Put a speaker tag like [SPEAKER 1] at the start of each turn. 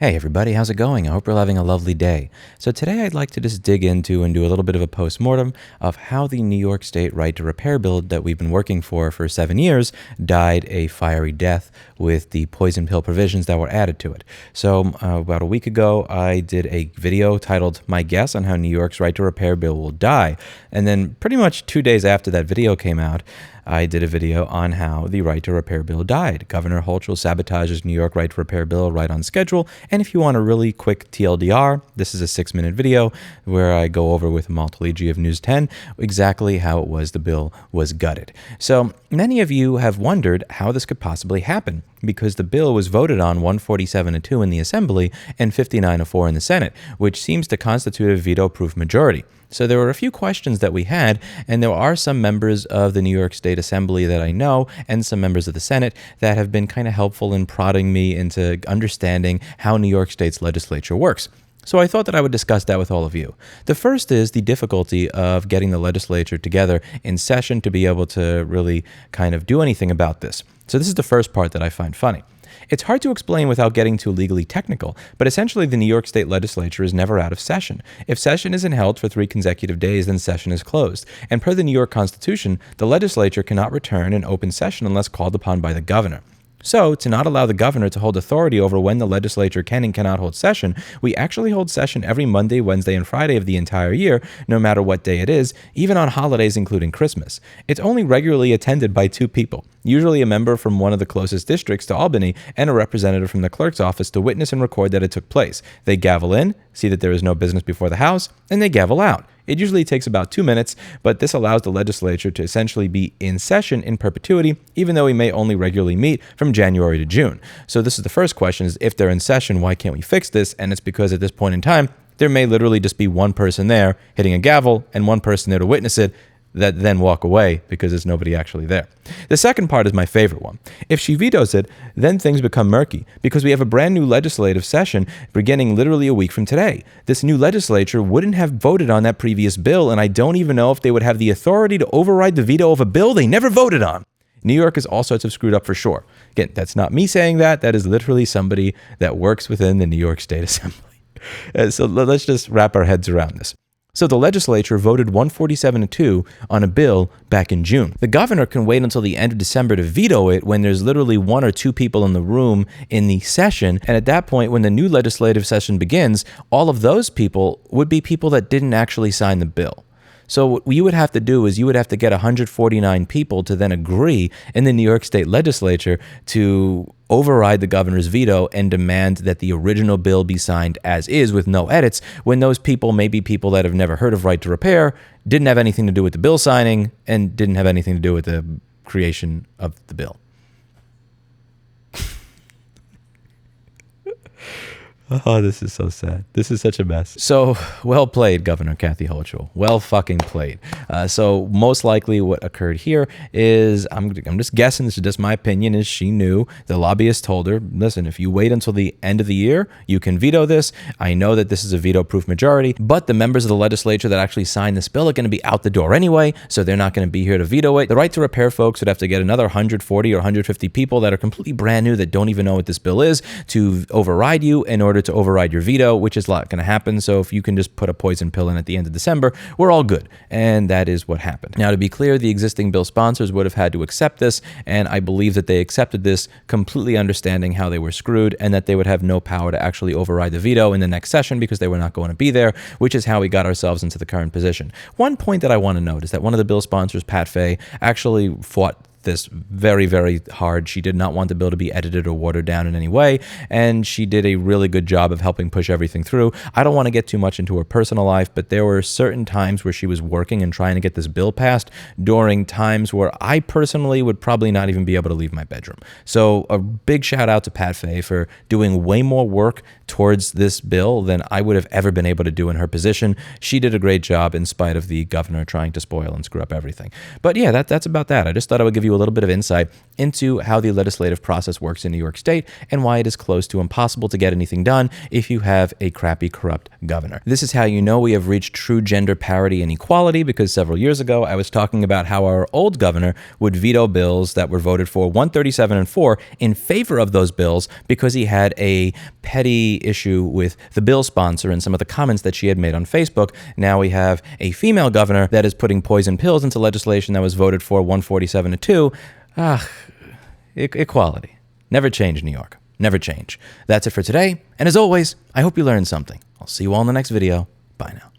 [SPEAKER 1] Hey everybody, how's it going? I hope you're having a lovely day. So today I'd like to just dig into and do a little bit of a post-mortem of how the New York State right to repair bill that we've been working for 7 years died a fiery death with the poison pill provisions that were added to it. So about a week ago, I did a video titled My Guess on How New York's Right to Repair Bill Will Die. And then pretty much 2 days after that video came out, I did a video on how the right to repair bill died. Governor Hochul sabotages New York right to repair bill right on schedule. And if you want a really quick TLDR, this is a 6-minute video where I go over with Maltaligi of News 10 exactly how it was the bill was gutted. So many of you have wondered how this could possibly happen because the bill was voted on 147-2 in the Assembly and 59-4 in the Senate, which seems to constitute a veto-proof majority. So there were a few questions that we had, and there are some members of the New York State Assembly that I know and some members of the Senate that have been kind of helpful in prodding me into understanding how New York State's legislature works. So I thought that I would discuss that with all of you. The first is the difficulty of getting the legislature together in session to be able to really kind of do anything about this. So this is the first part that I find funny. It's hard to explain without getting too legally technical, but essentially the New York State legislature is never out of session. If session isn't held for 3 consecutive days, then session is closed. And per the New York Constitution, the legislature cannot return an open session unless called upon by the governor. So, to not allow the governor to hold authority over when the legislature can and cannot hold session, we actually hold session every Monday, Wednesday, and Friday of the entire year, no matter what day it is, even on holidays including Christmas. It's only regularly attended by 2 people, usually a member from one of the closest districts to Albany and a representative from the clerk's office to witness and record that it took place. They gavel in, see that there is no business before the House, and they gavel out. It usually takes about 2 minutes, but this allows the legislature to essentially be in session in perpetuity, even though we may only regularly meet from January to June. So this is the first question, is if they're in session, why can't we fix this? And it's because at this point in time, there may literally just be one person there hitting a gavel and one person there to witness it, that then walk away because there's nobody actually there. The second part is my favorite one. If she vetoes it, then things become murky because we have a brand new legislative session beginning literally a week from today. This new legislature wouldn't have voted on that previous bill, and I don't even know if they would have the authority to override the veto of a bill they never voted on. New York is all sorts of screwed up for sure. Again, that's not me saying that. That is literally somebody that works within the New York State Assembly. So let's just wrap our heads around this. So the legislature voted 147-2 on a bill back in June. The governor can wait until the end of December to veto it when there's literally 1 or 2 people in the room in the session. And at that point, when the new legislative session begins, all of those people would be people that didn't actually sign the bill. So what you would have to do is you would have to get 149 people to then agree in the New York State legislature to override the governor's veto and demand that the original bill be signed as is with no edits, when those people may be people that have never heard of right to repair, didn't have anything to do with the bill signing, and didn't have anything to do with the creation of the bill. Oh, this is so sad. This is such a mess. So, well played, Governor Kathy Hochul. Well fucking played. So, most likely what occurred here is, I'm just guessing, this is just my opinion, is she knew, the lobbyist told her, listen, if you wait until the end of the year, you can veto this. I know that this is a veto-proof majority, but the members of the legislature that actually signed this bill are going to be out the door anyway, so they're not going to be here to veto it. The right to repair folks would have to get another 140 or 150 people that are completely brand new, that don't even know what this bill is, to override you in order to override your veto, which is not going to happen. So if you can just put a poison pill in at the end of December, we're all good. And that is what happened. Now, to be clear, the existing bill sponsors would have had to accept this, and I believe that they accepted this completely understanding how they were screwed and that they would have no power to actually override the veto in the next session because they were not going to be there, which is how we got ourselves into the current position. One point that I want to note is that one of the bill sponsors, Pat Fahy, actually fought this very, very hard. She did not want the bill to be edited or watered down in any way, and she did a really good job of helping push everything through. I don't want to get too much into her personal life, but there were certain times where she was working and trying to get this bill passed during times where I personally would probably not even be able to leave my bedroom. So a big shout out to Pat Fahy for doing way more work towards this bill than I would have ever been able to do in her position. She did a great job in spite of the governor trying to spoil and screw up everything. But yeah, that's about that. I just thought I would give you you a little bit of insight into how the legislative process works in New York State and why it is close to impossible to get anything done if you have a crappy, corrupt governor. This is how you know we have reached true gender parity and equality, because several years ago I was talking about how our old governor would veto bills that were voted for 137 and 4 in favor of those bills because he had a petty issue with the bill sponsor and some of the comments that she had made on Facebook. Now we have a female governor that is putting poison pills into legislation that was voted for 147 to 2. Equality. Never change, New York. Never change. That's it for today. And as always, I hope you learned something. I'll see you all in the next video. Bye now.